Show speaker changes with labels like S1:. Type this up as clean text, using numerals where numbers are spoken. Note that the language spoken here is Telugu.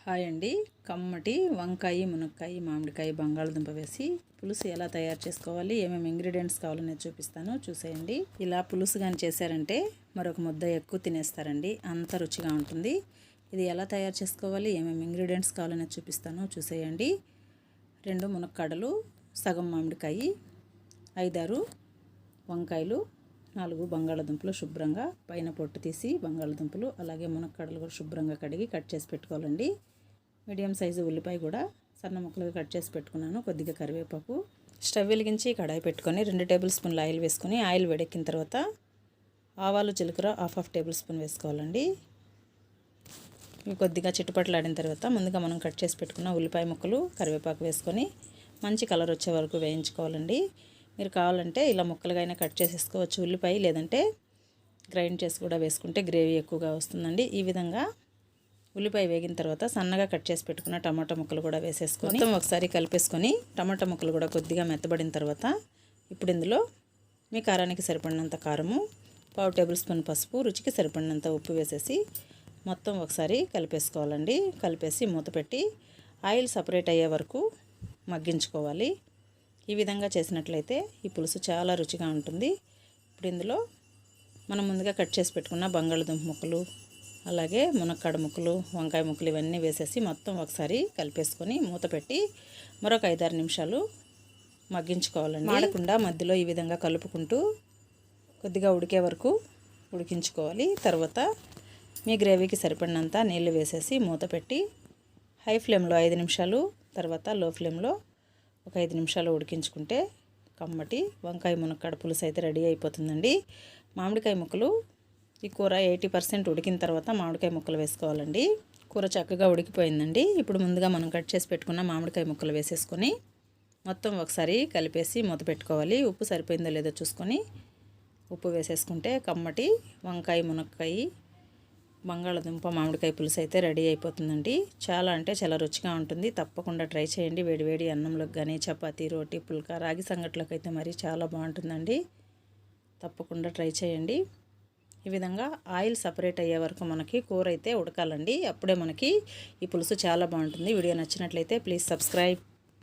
S1: హాయ్ అండి. కమ్మటి వంకాయ, మునక్కాయ, మామిడికాయ, బంగాళదుంప వేసి పులుసు ఎలా తయారు చేసుకోవాలి, ఏమేమి ఇంగ్రీడియంట్స్ కావాలనేది చూపిస్తాను, చూసేయండి. ఇలా పులుసు కానీ చేశారంటే మరొక ముద్ద ఎక్కువ తినేస్తారండి, అంత రుచిగా ఉంటుంది. ఇది ఎలా తయారు చేసుకోవాలి, ఏమేమి ఇంగ్రీడియంట్స్ కావాలనేది చూపిస్తాను, చూసేయండి. 2 మునక్కాడలు, సగం మామిడికాయ, 5-6 వంకాయలు, 4 బంగాళదుంపలు శుభ్రంగా పైన పొట్టు తీసి బంగాళదుంపలు, అలాగే మునక్కాడలు కూడా శుభ్రంగా కడిగి కట్ చేసి పెట్టుకోవాలండి. మీడియం సైజు ఉల్లిపాయ కూడా సన్న ముక్కలుగా కట్ చేసి పెట్టుకున్నాను. కొద్దిగా కరివేపాకు. స్టవ్ వెలిగించి కడాయి పెట్టుకొని 2 టేబుల్ స్పూన్ల ఆయిల్ వేసుకొని, ఆయిల్ వేడెక్కిన తర్వాత ఆవాలు, జీలకర్ర హాఫ్ టేబుల్ స్పూన్ వేసుకోవాలండి. ఇవి కొద్దిగా చిట్టుపట్లాడిన తర్వాత ముందుగా మనం కట్ చేసి పెట్టుకున్న ఉల్లిపాయ ముక్కలు, కరివేపాకు వేసుకొని మంచి కలర్ వచ్చే వరకు వేయించుకోవాలండి. మీరు కావాలంటే ఇలా ముక్కలుగా అయినా కట్ చేసేసుకోవచ్చు ఉల్లిపాయ, లేదంటే గ్రైండ్ చేసి కూడా వేసుకుంటే గ్రేవీ ఎక్కువగా వస్తుందండి. ఈ విధంగా ఉల్లిపాయ వేగిన తర్వాత సన్నగా కట్ చేసి పెట్టుకున్న టమాటా ముక్కలు కూడా వేసేసుకొని మొత్తం ఒకసారి కలిపేసుకొని, టమాటా ముక్కలు కూడా కొద్దిగా మెత్తబడిన తర్వాత ఇప్పుడు ఇందులో మీ కారానికి సరిపడినంత కారము, పావు టేబుల్ స్పూన్ పసుపు, రుచికి సరిపడినంత ఉప్పు వేసేసి మొత్తం ఒకసారి కలిపేసుకోవాలండి. కలిపేసి మూత పెట్టి ఆయిల్ సపరేట్ అయ్యే వరకు మగ్గించుకోవాలి. ఈ విధంగా చేసినట్లయితే ఈ పులుసు చాలా రుచిగా ఉంటుంది. ఇప్పుడు ఇందులో మనం ముందుగా కట్ చేసి పెట్టుకున్న బంగాళదుంప ముక్కలు, అలాగే మునక్కాడ ముక్కలు, వంకాయ ముక్కలు ఇవన్నీ వేసేసి మొత్తం ఒకసారి కలిపేసుకొని మూత పెట్టి మరొక 5-6 నిమిషాలు మగ్గించుకోవాలండి. మాడకుండా మధ్యలో ఈ విధంగా కలుపుకుంటూ కొద్దిగా ఉడికే వరకు ఉడికించుకోవాలి. తర్వాత మీ గ్రేవీకి సరిపడినంత నీళ్ళు వేసేసి మూత పెట్టి హై ఫ్లేమ్లో 5 నిమిషాలు, తర్వాత లో ఫ్లేమ్లో ఒక 5 నిమిషాలు ఉడికించుకుంటే కమ్మటి వంకాయ మునక్కాడ పులుసు అయితే రెడీ అయిపోతుందండి. మామిడికాయ ముక్కలు, ఈ కూర 80% ఉడికిన తర్వాత మామిడికాయ ముక్కలు వేసుకోవాలండి. కూర చక్కగా ఉడికిపోయిందండి. ఇప్పుడు ముందుగా మనం కట్ చేసి పెట్టుకున్న మామిడికాయ ముక్కలు వేసేసుకొని మొత్తం ఒకసారి కలిపేసి మూత పెట్టుకోవాలి. ఉప్పు సరిపోయిందో లేదో చూసుకొని ఉప్పు వేసేసుకుంటే కమ్మటి వంకాయ, మునక్కాయ, బంగాళదుంప, మామిడికాయ పులుసు అయితే రెడీ అయిపోతుందండి. చాలా అంటే చాలా రుచిగా ఉంటుంది. తప్పకుండా ట్రై చేయండి. వేడివేడి అన్నంలోకి కానీ, చపాతీ, రోటీ, పుల్కా, రాగి సంగట్లోకి అయితే మరి చాలా బాగుంటుందండి. తప్పకుండా ట్రై చేయండి. ఈ విధంగా ఆయిల్ సపరేట్ అయ్యే వరకు మనకి కూర అయితే ఉడకాలండి. అప్పుడే మనకి ఈ పులుసు చాలా బాగుంటుంది. వీడియో నచ్చినట్లయితే ప్లీజ్ సబ్స్క్రైబ్.